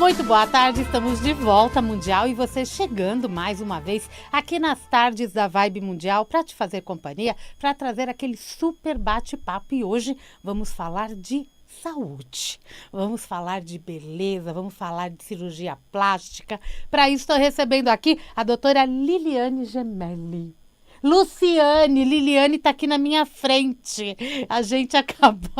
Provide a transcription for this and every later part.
Muito boa tarde, estamos de volta Mundial e você chegando mais uma vez aqui nas tardes da Vibe Mundial para te fazer companhia, para trazer aquele super bate-papo. E hoje vamos falar de saúde, vamos falar de beleza, vamos falar de cirurgia plástica. Para isso estou recebendo aqui a doutora Liliane Gemelli. Liliane está aqui na minha frente. A gente acabou.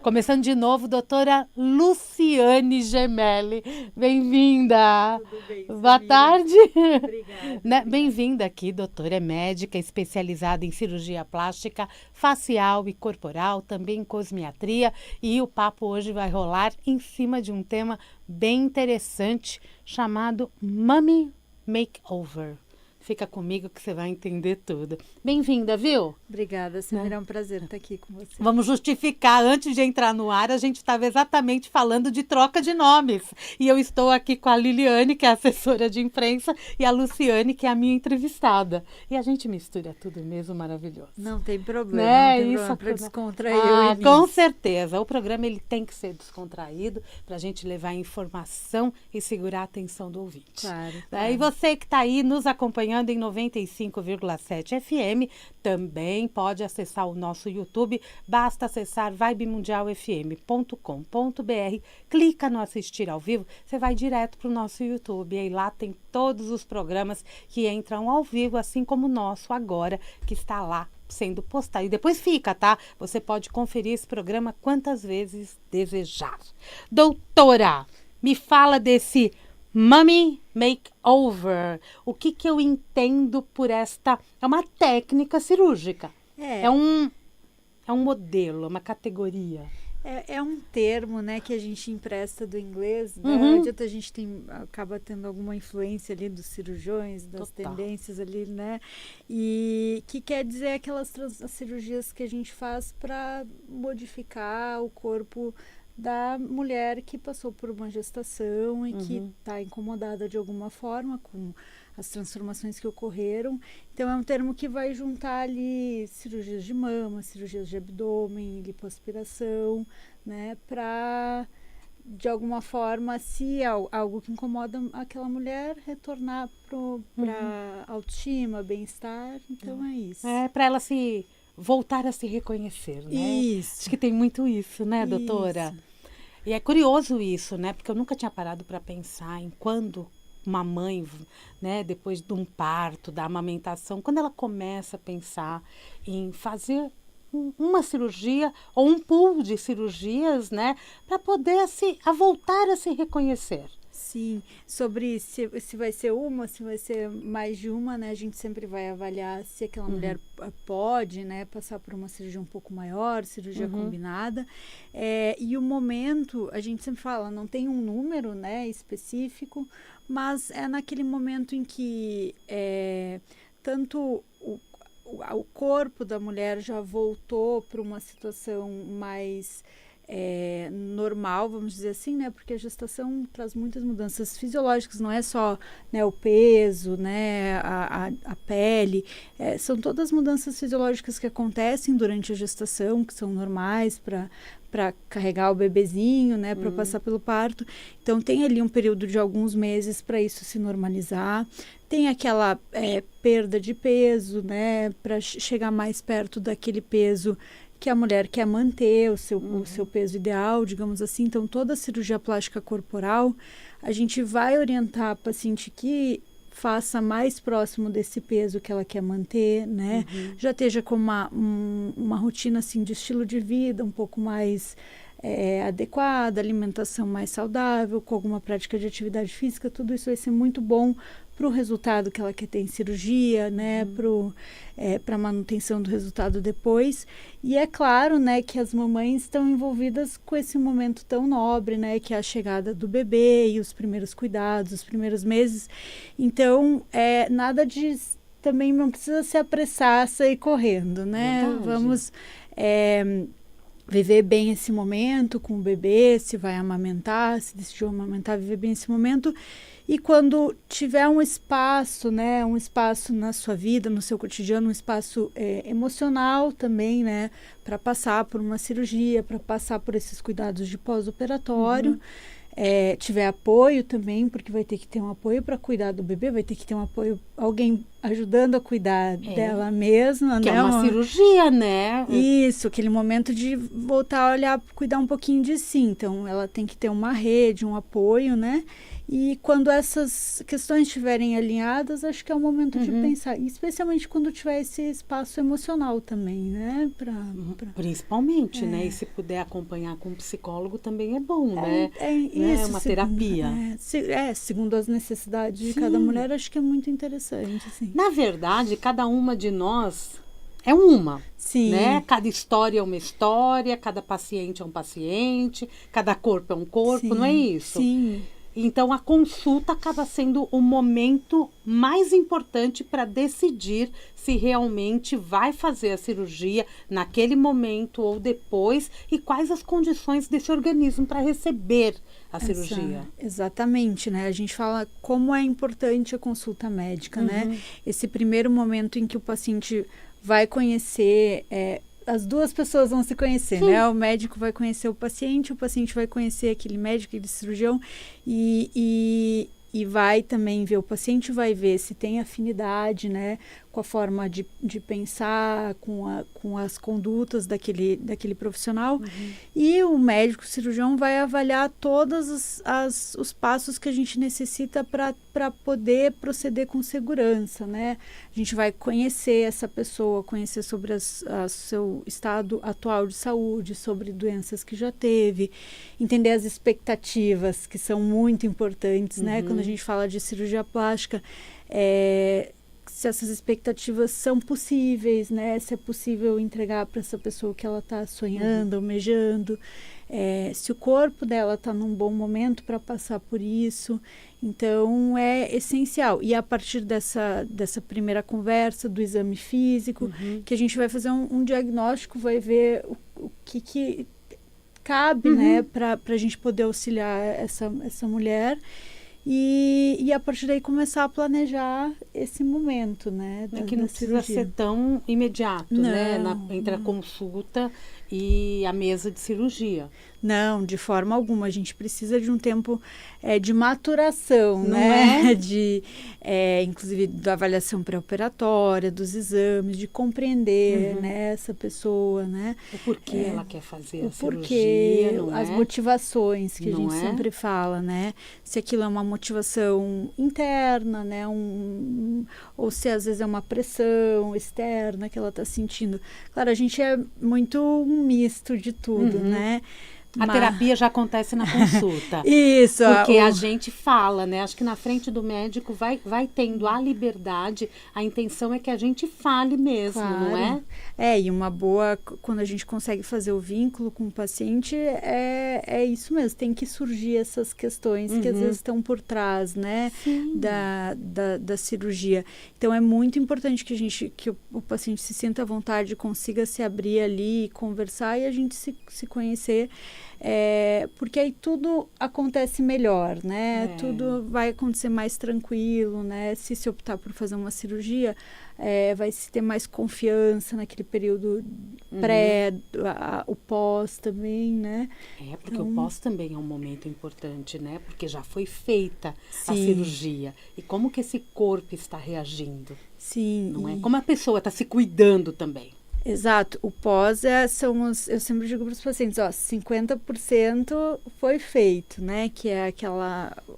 Começando de novo, doutora Luciane Gemelli. Bem-vinda. Tudo bem, Boa tarde. Obrigada. Bem-vinda aqui, doutora. É médica especializada em cirurgia plástica, facial e corporal, também em cosmiatria. E o papo hoje vai rolar em cima de um tema bem interessante chamado Mummy Makeover. Fica comigo que você vai entender tudo. Bem-vinda, viu? Obrigada, sempre é um prazer estar aqui com você. Vamos justificar, antes de entrar no ar, a gente estava exatamente falando de troca de nomes. E eu estou aqui com a Liliane, que é assessora de imprensa, e a Luciane, que é a minha entrevistada. E a gente mistura tudo mesmo, maravilhoso. Não tem problema, Né? não tem Isso problema para descontrair Ah, o com certeza. O programa ele tem que ser descontraído para a gente levar informação e segurar a atenção do ouvinte. Claro. E você que está aí nos acompanhando em 95,7 FM, também pode acessar o nosso YouTube. Basta acessar vibemundialfm.com.br, clica no assistir ao vivo, você vai direto para o nosso YouTube. E aí lá tem todos os programas que entram ao vivo, assim como o nosso agora, que está lá sendo postado. E depois fica, tá? Você pode conferir esse programa quantas vezes desejar. Doutora, me fala desse Mummy Makeover. O que eu entendo por esta... É uma técnica cirúrgica. É um modelo, uma categoria. É um termo, né, que a gente empresta do inglês, né? Uhum. A gente acaba tendo alguma influência ali dos cirurgiões, das tendências ali, né? E que quer dizer aquelas cirurgias que a gente faz para modificar o corpo da mulher que passou por uma gestação e que está incomodada de alguma forma com as transformações que ocorreram. Então é um termo que vai juntar ali cirurgias de mama, cirurgias de abdômen, lipoaspiração, né, para de alguma forma, se algo que incomoda aquela mulher, retornar para autoestima, bem-estar. Então é isso. É para ela se voltar a se reconhecer, né? Isso. Acho que tem muito isso, né, doutora? Isso. E é curioso isso, né? Porque eu nunca tinha parado para pensar em quando uma mãe, né, depois de um parto, da amamentação, quando ela começa a pensar em fazer uma cirurgia ou um pool de cirurgias, né, para poder voltar a se reconhecer. Sim, sobre se vai ser uma, se vai ser mais de uma, né? A gente sempre vai avaliar se aquela mulher pode, né, passar por uma cirurgia um pouco maior, cirurgia combinada. E o momento, a gente sempre fala, não tem um número, né, específico, mas é naquele momento em que tanto o corpo da mulher já voltou para uma situação mais normal, vamos dizer assim, né? Porque a gestação traz muitas mudanças fisiológicas, não é só, né, o peso, né, a pele, são todas mudanças fisiológicas que acontecem durante a gestação, que são normais para carregar o bebezinho, né, para passar pelo parto. Então tem ali um período de alguns meses para isso se normalizar. Tem aquela perda de peso, né, para chegar mais perto daquele peso que a mulher quer manter, o seu peso ideal, digamos assim. Então, toda a cirurgia plástica corporal, a gente vai orientar a paciente que faça mais próximo desse peso que ela quer manter, né? Já esteja com uma rotina, assim, de estilo de vida um pouco mais adequada, alimentação mais saudável, com alguma prática de atividade física. Tudo isso vai ser muito bom para o resultado que ela quer ter em cirurgia, né, para a manutenção do resultado depois. E é claro, né, que as mamães estão envolvidas com esse momento tão nobre, né, que é a chegada do bebê e os primeiros cuidados, os primeiros meses. Então, nada de... Também não precisa se apressar, sair correndo, né? Verdade. Vamos... viver bem esse momento com o bebê, se vai amamentar, se decidiu amamentar, viver bem esse momento. E quando tiver um espaço, né, um espaço na sua vida, no seu cotidiano, um espaço emocional também, né, para passar por uma cirurgia, para passar por esses cuidados de pós-operatório, tiver apoio também, porque vai ter que ter um apoio para cuidar do bebê, vai ter que ter um apoio, alguém ajudando a cuidar dela mesma, que né? é uma cirurgia, né? Isso, aquele momento de voltar a olhar, cuidar um pouquinho de si. Então, ela tem que ter uma rede, um apoio, né? E quando essas questões estiverem alinhadas, acho que é o momento de pensar, especialmente quando tiver esse espaço emocional também, né? Principalmente, né? E se puder acompanhar com um psicólogo também é bom, né? Isso, É uma terapia. Segundo as necessidades de cada mulher, acho que é muito interessante, assim. Na verdade, cada uma de nós é uma. Sim. Né? Cada história é uma história, cada paciente é um paciente, cada corpo é um corpo, Sim, não é isso? Sim. Então, a consulta acaba sendo o momento mais importante para decidir se realmente vai fazer a cirurgia naquele momento ou depois e quais as condições desse organismo para receber a cirurgia. Exatamente, né? A gente fala como é importante a consulta médica, né? Esse primeiro momento em que o paciente vai conhecer... as duas pessoas vão se conhecer, né? O médico vai conhecer o paciente vai conhecer aquele médico, aquele cirurgião e vai também ver, o paciente vai ver se tem afinidade, né? Com a forma de pensar, com as condutas daquele profissional. E o médico cirurgião vai avaliar todos os passos que a gente necessita para poder proceder com segurança, né? A gente vai conhecer essa pessoa, conhecer sobre seu estado atual de saúde, sobre doenças que já teve, entender as expectativas, que são muito importantes, né? Quando a gente fala de cirurgia plástica, se essas expectativas são possíveis, né? Se é possível entregar para essa pessoa o que ela está sonhando, almejando, se o corpo dela está num bom momento para passar por isso. Então, é essencial. E a partir dessa primeira conversa, do exame físico, que a gente vai fazer um diagnóstico, vai ver o que cabe, né? Para a gente poder auxiliar essa mulher. E a partir daí começar a planejar esse momento, né? Que não precisa ser tão imediato, né? Entre a consulta e a mesa de cirurgia. Não, de forma alguma. A gente precisa de um tempo de maturação, não né? Inclusive da avaliação pré-operatória, dos exames, de compreender, né, essa pessoa, né? O porquê ela quer fazer a porquê, cirurgia, não as motivações que a gente é? sempre fala, né? Se aquilo é uma motivação interna, né? Ou se às vezes é uma pressão externa que ela está sentindo. Claro, a gente é muito um misto de tudo, né? A terapia já acontece na consulta. Isso. Porque a gente fala, né? Acho que na frente do médico vai tendo a liberdade. A intenção é que a gente fale mesmo, não é? E uma boa... Quando a gente consegue fazer o vínculo com o paciente, é isso mesmo. Tem que surgir essas questões que às vezes estão por trás, né? Da cirurgia. Então, é muito importante que o paciente se sinta à vontade, consiga se abrir ali, conversar e a gente se conhecer. Porque aí tudo acontece melhor, né? Tudo vai acontecer mais tranquilo, né? Se optar por fazer uma cirurgia, vai se ter mais confiança naquele período pré, o pós também, né? Porque o pós também é um momento importante, né? Porque já foi feita a cirurgia. E como que esse corpo está reagindo? Sim. Não é? Como a pessoa está se cuidando também. Exato. O pós eu sempre digo para os pacientes, 50% foi feito, né? Que é aquele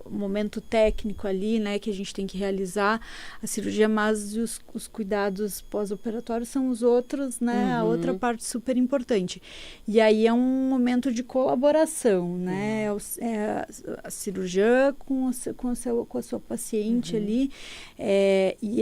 momento técnico ali, né? Que a gente tem que realizar a cirurgia, mas os cuidados pós-operatórios são os outros, né? A outra parte super importante. E aí é um momento de colaboração, né? A cirurgiã com a sua paciente ali, e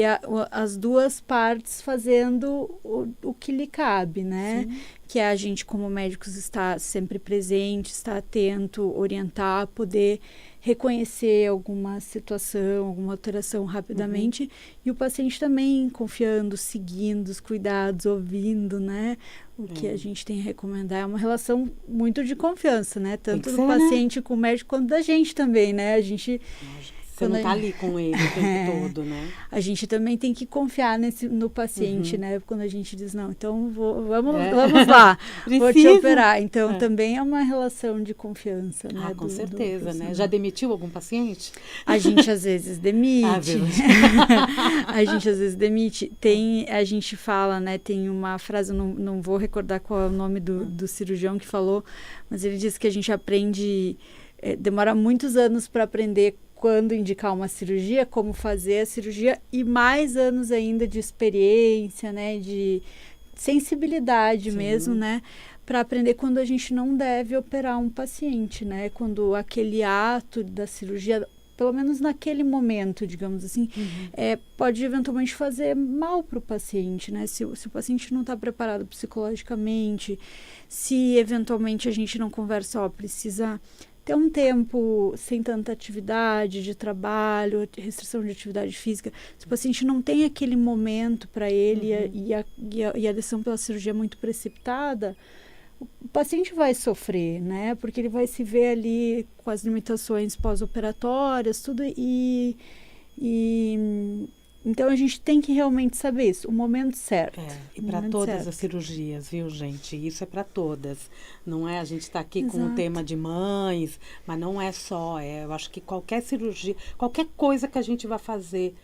as duas partes fazendo o que lhe cabe, né? Sim. Que é a gente, como médicos, estar sempre presente, estar atento, orientar, poder reconhecer alguma situação, alguma alteração rapidamente, e o paciente também confiando, seguindo os cuidados, ouvindo, né? O que a gente tem a recomendar é uma relação muito de confiança, né? Tanto do paciente com o médico, quanto da gente também, né? A gente Você não tá ali com ele o tempo todo, né? A gente também tem que confiar no paciente, né? Quando a gente diz, não, então vamos lá, vou te operar. Então, também é uma relação de confiança, né? Com certeza, né? Já demitiu algum paciente? A gente às vezes demite. A gente às vezes demite. A gente fala, né? Tem uma frase, eu não vou recordar qual é o nome do cirurgião que falou, mas ele disse que a gente aprende, demora muitos anos para aprender quando indicar uma cirurgia, como fazer a cirurgia, e mais anos ainda de experiência, né? De sensibilidade mesmo, né? Para aprender quando a gente não deve operar um paciente, né? Quando aquele ato da cirurgia, pelo menos naquele momento, digamos assim, pode eventualmente fazer mal para o paciente, né? Se o paciente não está preparado psicologicamente, se eventualmente a gente não conversa, precisa ter um tempo sem tanta atividade de trabalho, restrição de atividade física, se o paciente não tem aquele momento para ele e a decisão pela cirurgia é muito precipitada, o paciente vai sofrer, né? Porque ele vai se ver ali com as limitações pós-operatórias, tudo, então a gente tem que realmente saber isso, o momento certo. E para todas as cirurgias, viu, gente? Isso é para todas. Não é, a gente está aqui com o tema de mães, mas não é só. Eu acho que qualquer cirurgia, qualquer coisa que a gente vai fazer,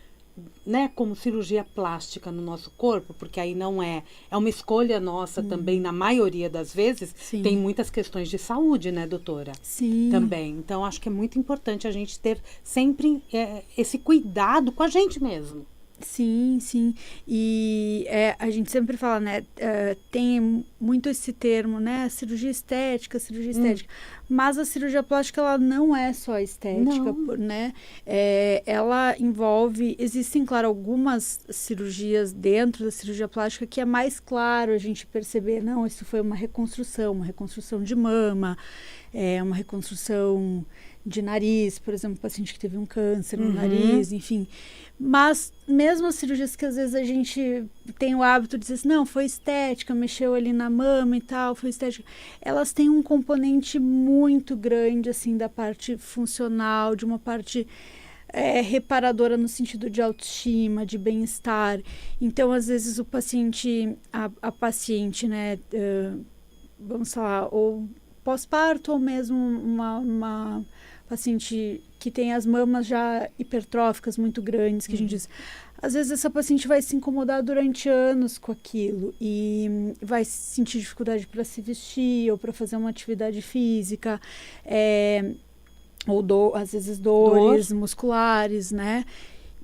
né, como cirurgia plástica no nosso corpo, porque aí não é uma escolha nossa também, na maioria das vezes, tem muitas questões de saúde, né, doutora? Sim. Também. Então, acho que é muito importante a gente ter sempre esse cuidado com a gente mesmo. Sim, sim. E a gente sempre fala, né, tem muito esse termo, né, cirurgia estética. Mas a cirurgia plástica, ela não é só estética, né? Ela envolve, existem, claro, algumas cirurgias dentro da cirurgia plástica que é mais claro a gente perceber, não, isso foi uma reconstrução de mama, uma reconstrução de nariz, por exemplo, paciente que teve um câncer no nariz, enfim. Mas mesmo as cirurgias que às vezes a gente tem o hábito de dizer assim, não, foi estética, mexeu ali na mama e tal, foi estética. Elas têm um componente muito grande, assim, da parte funcional, de uma parte reparadora no sentido de autoestima, de bem-estar. Então, às vezes, o paciente, a paciente, né, vamos falar, ou pós-parto, ou mesmo uma paciente que tem as mamas já hipertróficas muito grandes, que a gente diz, às vezes essa paciente vai se incomodar durante anos com aquilo e vai sentir dificuldade para se vestir ou para fazer uma atividade física, ou às vezes dores musculares, né?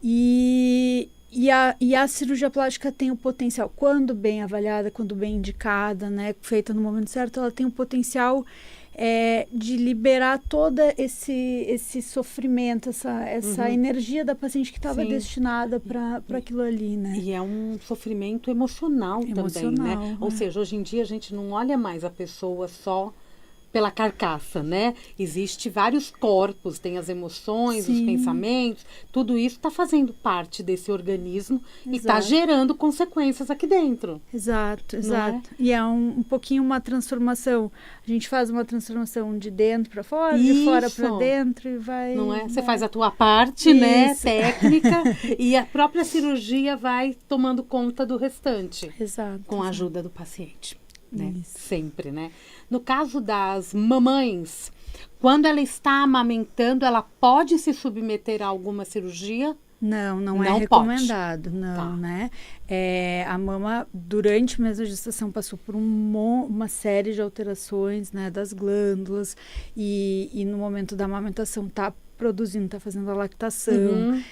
E a cirurgia plástica tem o potencial, quando bem avaliada, quando bem indicada, né, feita no momento certo, ela tem o potencial de liberar todo esse sofrimento, essa energia da paciente que estava destinada para aquilo ali, né? E é um sofrimento emocional também, né? Ou seja, hoje em dia a gente não olha mais a pessoa só pela carcaça, né? Existe vários corpos, tem as emoções, os pensamentos, tudo isso está fazendo parte desse organismo e está gerando consequências aqui dentro. Exato. E é um pouquinho uma transformação. A gente faz uma transformação de dentro para fora, de fora para dentro e vai... Não é? Você faz a tua parte, né? Técnica, e a própria cirurgia vai tomando conta do restante. Exato. Com a ajuda do paciente. Né? Sempre, né? No caso das mamães, quando ela está amamentando, ela pode se submeter a alguma cirurgia? Não é recomendado, né? A mama, durante mesmo a gestação, passou por uma série de alterações, né, das glândulas e no momento da amamentação está produzindo, está fazendo a lactação.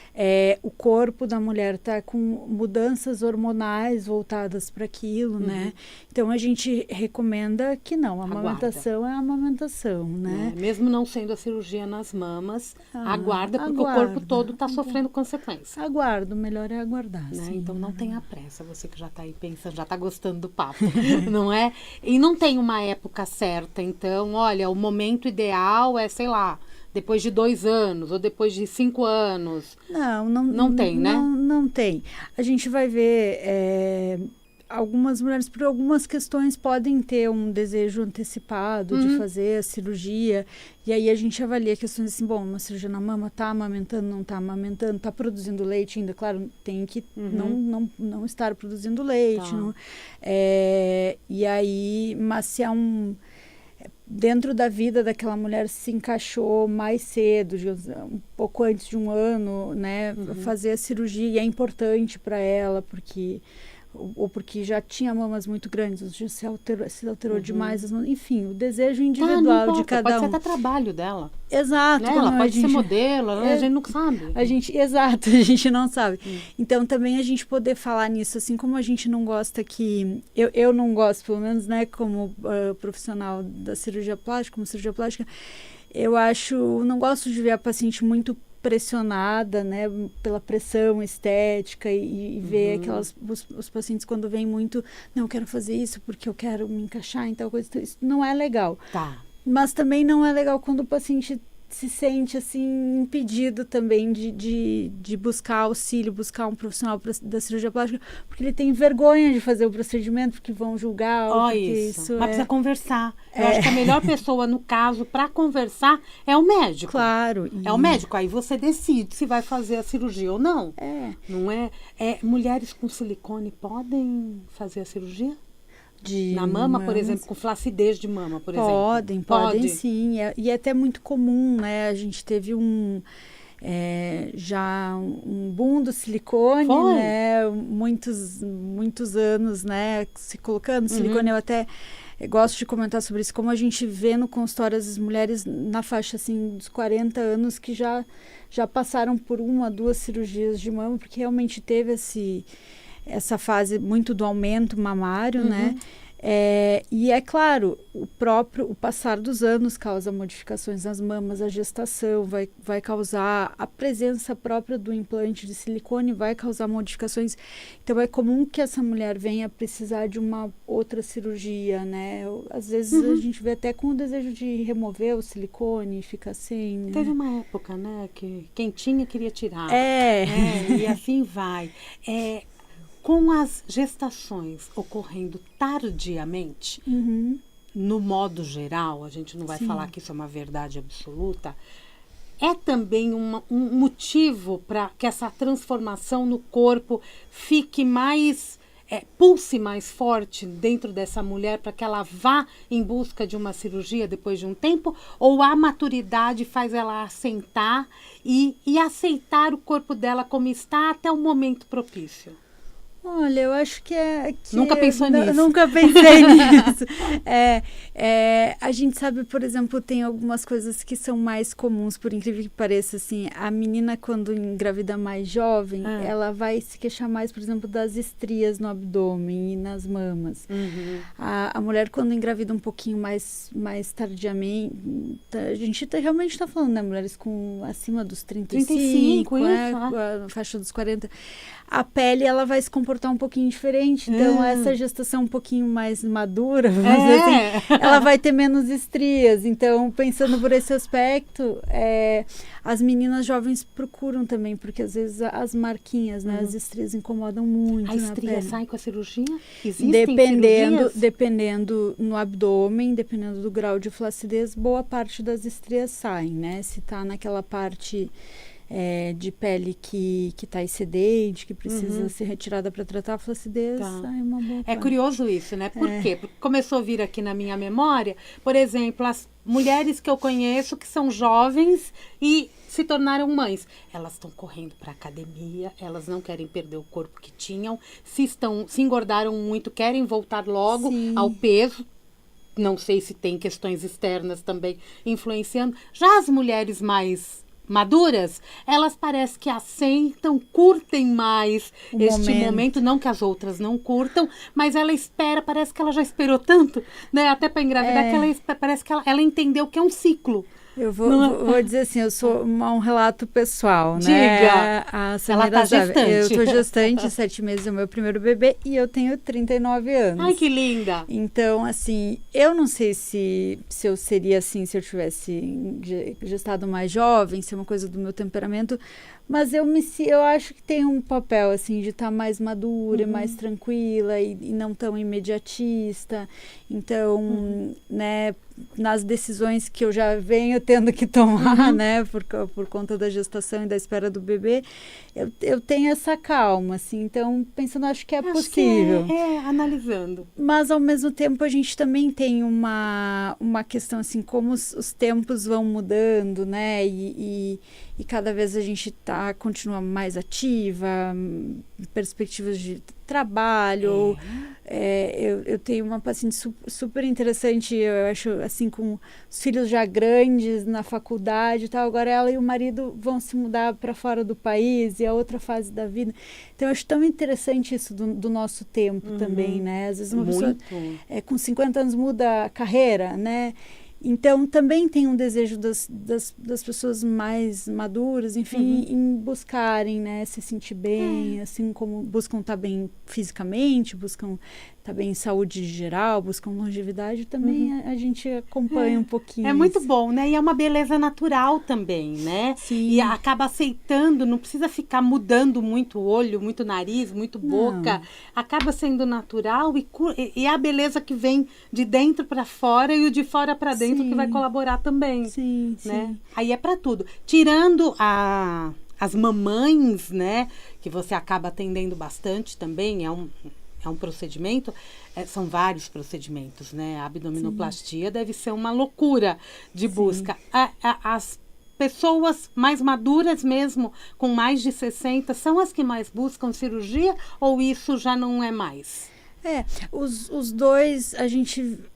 O corpo da mulher está com mudanças hormonais voltadas para aquilo, né? Então, a gente recomenda que não, a amamentação é a amamentação, né? Mesmo não sendo a cirurgia nas mamas, aguarda, porque o corpo todo está sofrendo consequências. Aguarda, o melhor é aguardar, né? sim, Então, não tenha pressa, você que já está aí pensando, já está gostando do papo, não é? E não tem uma época certa, então, olha, o momento ideal é, sei lá, depois de 2 anos ou depois de 5 anos? Não tem, né? Não tem. A gente vai ver algumas mulheres, por algumas questões, podem ter um desejo antecipado de fazer a cirurgia. E aí a gente avalia questões assim, bom, uma cirurgia na mama, tá amamentando, não tá amamentando, tá produzindo leite ainda, claro, tem que não estar produzindo leite. Tá. Não, e aí, mas se há dentro da vida daquela mulher se encaixou mais cedo, um pouco antes de um ano, né, fazer a cirurgia, e é importante para ela, porque já tinha mamas muito grandes, se alterou demais, enfim, o desejo individual de cada pode um. ser até trabalho dela. Exato. Né? Ela pode ser modelo, a gente não sabe. Exato, a gente não sabe. Então, também a gente poder falar nisso, assim como a gente não gosta que... Eu não gosto, pelo menos, né, como profissional da cirurgia plástica, como cirurgia plástica, não gosto de ver a paciente muito pressionada, né, pela pressão estética e ver os pacientes quando vêm muito, não, eu quero fazer isso porque eu quero me encaixar em tal coisa, isso não é legal. Tá. Mas também não é legal quando o paciente se sente assim impedido também de buscar auxílio, buscar um profissional da cirurgia plástica, porque ele tem vergonha de fazer o procedimento, porque vão julgar. Isso. Mas precisa conversar. Eu acho que a melhor pessoa, no caso, para conversar é o médico. Claro. É o médico. Aí você decide se vai fazer a cirurgia ou não. Não é? Mulheres com silicone podem fazer a cirurgia? Na mama, por exemplo, com flacidez de mama, por exemplo. Podem sim. E é até muito comum, né? A gente teve já um boom do silicone, né? Muitos anos, né? Se colocando silicone. Eu até gosto de comentar sobre isso, como a gente vê no consultório as mulheres na faixa assim, dos 40 anos que já passaram por 1 a 2 cirurgias de mama, porque realmente teve essa fase muito do aumento mamário, né? E é claro, o passar dos anos causa modificações nas mamas, a gestação vai causar, a presença própria do implante de silicone vai causar modificações. Então é comum que essa mulher venha precisar de uma outra cirurgia, né? Às vezes a gente vê até com o desejo de remover o silicone e ficar sem, né? Teve uma época, né, que quem tinha queria tirar. E assim vai. Com as gestações ocorrendo tardiamente, no modo geral, a gente não vai falar que isso é uma verdade absoluta, é também um motivo para que essa transformação no corpo fique mais, pulse mais forte dentro dessa mulher para que ela vá em busca de uma cirurgia depois de um tempo? Ou a maturidade faz ela assentar e aceitar o corpo dela como está até o momento propício? Olha, eu acho que Nunca pensou nisso? Nunca pensei nisso. A gente sabe, por exemplo, tem algumas coisas que são mais comuns, por incrível que pareça, assim, a menina quando engravida mais jovem, ela vai se queixar mais, por exemplo, das estrias no abdômen e nas mamas. A mulher quando engravida um pouquinho mais tardiamente, a gente realmente está falando, né, mulheres com acima dos 35, a faixa dos 40, a pele ela vai se comportar um pouquinho diferente. Então, essa gestação um pouquinho mais madura, vamos dizer assim, ela vai ter menos estrias. Então, pensando por esse aspecto, as meninas jovens procuram também, porque às vezes as marquinhas, né, as estrias incomodam muito. A estria pele. sai com a cirurgia? Existem cirurgias? Dependendo no abdômen, dependendo do grau de flacidez, boa parte das estrias saem, né? Se tá naquela parte de pele que está excedente, que precisa ser retirada para tratar a flacidez, é uma boa parte. Curioso isso, né? Por quê? Porque começou a vir aqui na minha memória, por exemplo, as mulheres que eu conheço que são jovens e se tornaram mães. Elas estão correndo para a academia, elas não querem perder o corpo que tinham, se engordaram muito, querem voltar logo ao peso. Não sei se tem questões externas também influenciando. Já as mulheres mais maduras, elas parecem que assentam, curtem mais este momento, não que as outras não curtam, mas ela espera, parece que ela já esperou tanto, né, até para engravidar, que parece que ela entendeu que é um ciclo. Eu vou dizer assim, eu sou um relato pessoal, né? Diga! Ela está gestante. Eu estou gestante, 7 meses é o meu primeiro bebê e eu tenho 39 anos. Ai, que linda! Então, assim, eu não sei se eu seria assim, se eu tivesse gestado mais jovem, se é uma coisa do meu temperamento, Mas eu acho que tem um papel, assim, de estar mais madura, mais tranquila e não tão imediatista. Então, né, nas decisões que eu já venho tendo que tomar, né, por conta da gestação e da espera do bebê, eu tenho essa calma, assim. Então, pensando, acho que é possível. Analisando. Mas, ao mesmo tempo, a gente também tem uma questão, assim, como os tempos vão mudando, né, e cada vez a gente continua mais ativa, perspectivas de trabalho. Eu tenho uma paciente super interessante, eu acho, assim, com os filhos já grandes na faculdade e tal. Agora ela e o marido vão se mudar para fora do país, e é outra fase da vida. Então, eu acho tão interessante isso do nosso tempo também, né? Às vezes uma pessoa com 50 anos muda a carreira, né? Então, também tem um desejo das pessoas mais maduras, enfim, em buscarem, né, se sentir bem, assim como buscam estar bem fisicamente, buscam estar bem em saúde geral, buscam longevidade, também a gente acompanha um pouquinho. É muito bom, né? E é uma beleza natural também, né? Sim. E acaba aceitando, não precisa ficar mudando muito o olho, muito nariz, muito boca. Não. Acaba sendo natural e é a beleza que vem de dentro para fora e o de fora para dentro que vai colaborar também. Sim, né? sim. Aí é para tudo. Tirando as mamães, né? Que você acaba atendendo bastante também, é um procedimento, são vários procedimentos, né? A abdominoplastia deve ser uma loucura de busca. As pessoas mais maduras mesmo, com mais de 60, são as que mais buscam cirurgia ou isso já não é mais? Os dois,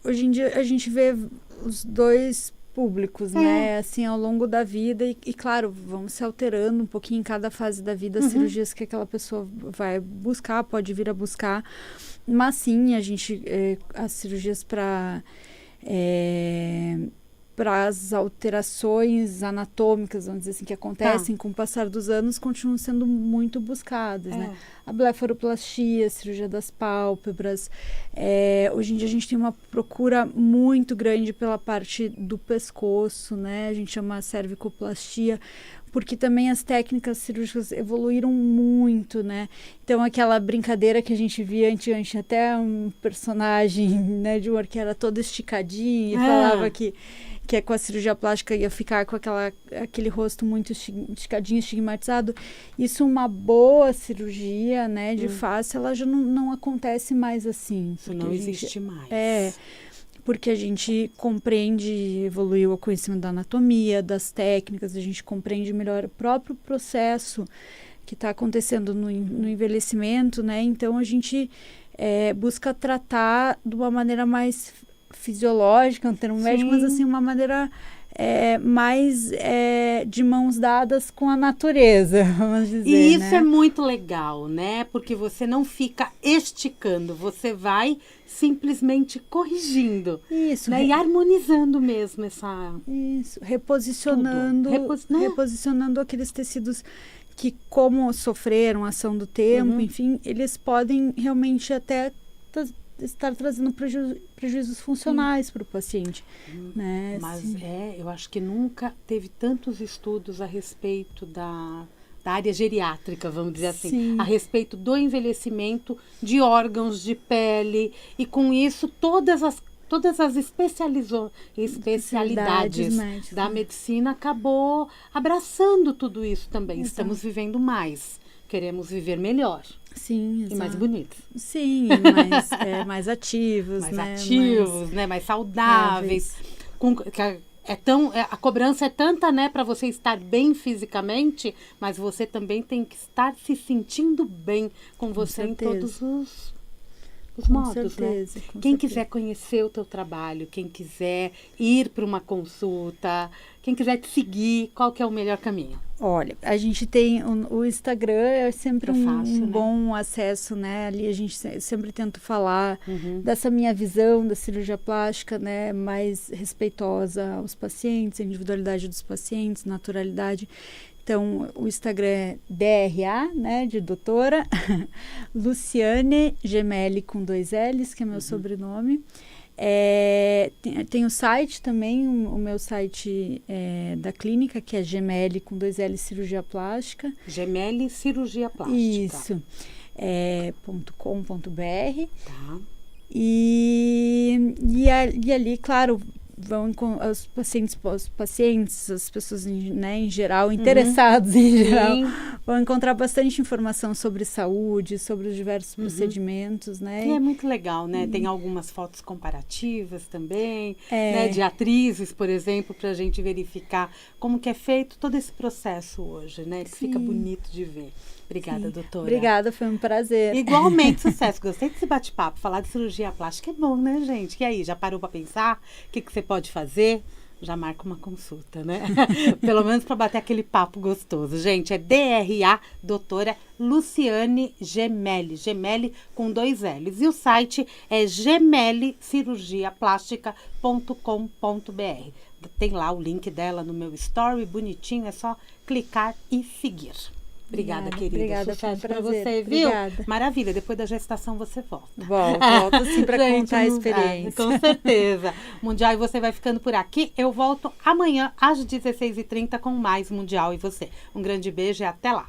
hoje em dia a gente vê os dois públicos, né, assim, ao longo da vida e claro, vão se alterando um pouquinho em cada fase da vida, as cirurgias que aquela pessoa vai buscar, pode vir a buscar, mas sim, as cirurgias para as alterações anatômicas, vamos dizer assim, que acontecem com o passar dos anos, continuam sendo muito buscadas, né? A blefaroplastia, a cirurgia das pálpebras. Hoje em dia a gente tem uma procura muito grande pela parte do pescoço, né? A gente chama cervicoplastia, porque também as técnicas cirúrgicas evoluíram muito, né? Então, aquela brincadeira que a gente via antes, até um personagem, né, de humor que era todo esticadinho e falava que com a cirurgia plástica ia ficar com aquele rosto muito esticadinho, estigmatizado. Isso, uma boa cirurgia, né, de face, ela já não acontece mais assim. Isso não existe mais. Porque a gente compreende, evoluiu o conhecimento da anatomia, das técnicas, a gente compreende melhor o próprio processo que está acontecendo no envelhecimento, né? Então, a gente busca tratar de uma maneira mais fisiológica, um termo médico, mas assim, uma maneira mais de mãos dadas com a natureza, vamos dizer. E isso é muito legal, né? Porque você não fica esticando, você vai simplesmente corrigindo. Isso. Né? E harmonizando mesmo essa... Isso, reposicionando aqueles tecidos que, como sofreram a ação do tempo, enfim, eles podem realmente até estar trazendo prejuízos funcionais para o paciente. Né? Mas eu acho que nunca teve tantos estudos a respeito da área geriátrica, vamos dizer assim, a respeito do envelhecimento de órgãos de pele, e com isso todas as especialidades da medicina acabou abraçando tudo isso também. Exato. Estamos vivendo mais, queremos viver melhor. Sim, exato. E mais bonitos. Sim, mais ativos, mais saudáveis. A cobrança é tanta, né, para você estar bem fisicamente, mas você também tem que estar se sentindo bem com você em todos os modos, né? Quem quiser conhecer o teu trabalho, quem quiser ir para uma consulta, quem quiser te seguir, qual que é o melhor caminho? Olha, a gente tem o Instagram, é sempre um bom acesso, né? Ali a gente sempre tenta falar dessa minha visão da cirurgia plástica, né? Mais respeitosa aos pacientes, a individualidade dos pacientes, naturalidade. Então, o Instagram é DRA, né, de doutora, Luciane Gemelli com 2 L's, que é meu sobrenome. Tem o site também, o meu site da clínica, que é Gemelli com 2 L Cirurgia Plástica. Gemelli Cirurgia Plástica. Isso. .com.br. Tá. E ali, claro, vão os pacientes, as pessoas em geral, interessados em geral, vão encontrar bastante informação sobre saúde, sobre os diversos procedimentos, né? E é muito legal, né? Tem algumas fotos comparativas também, né? De atrizes, por exemplo, para a gente verificar como que é feito todo esse processo hoje, né? Que fica bonito de ver. Obrigada, doutora. Obrigada, foi um prazer. Igualmente, sucesso. Gostei desse bate-papo. Falar de cirurgia plástica é bom, né, gente? E aí, já parou para pensar? O que você pode fazer? Já marca uma consulta, né? Pelo menos para bater aquele papo gostoso. Gente, é DRA, doutora Luciane Gemelli. Gemelli com 2 L's. E o site é gemellicirurgiaplástica.com.br. Tem lá o link dela no meu story, bonitinho. É só clicar e seguir. Obrigada, querida. Obrigada, Sucesso foi um pra prazer. você, viu? Obrigada. Maravilha. Depois da gestação você volta. Volto sim para contar a experiência. Com certeza. Mundial e Você vai ficando por aqui. Eu volto amanhã às 16h30 com mais Mundial e Você. Um grande beijo e até lá.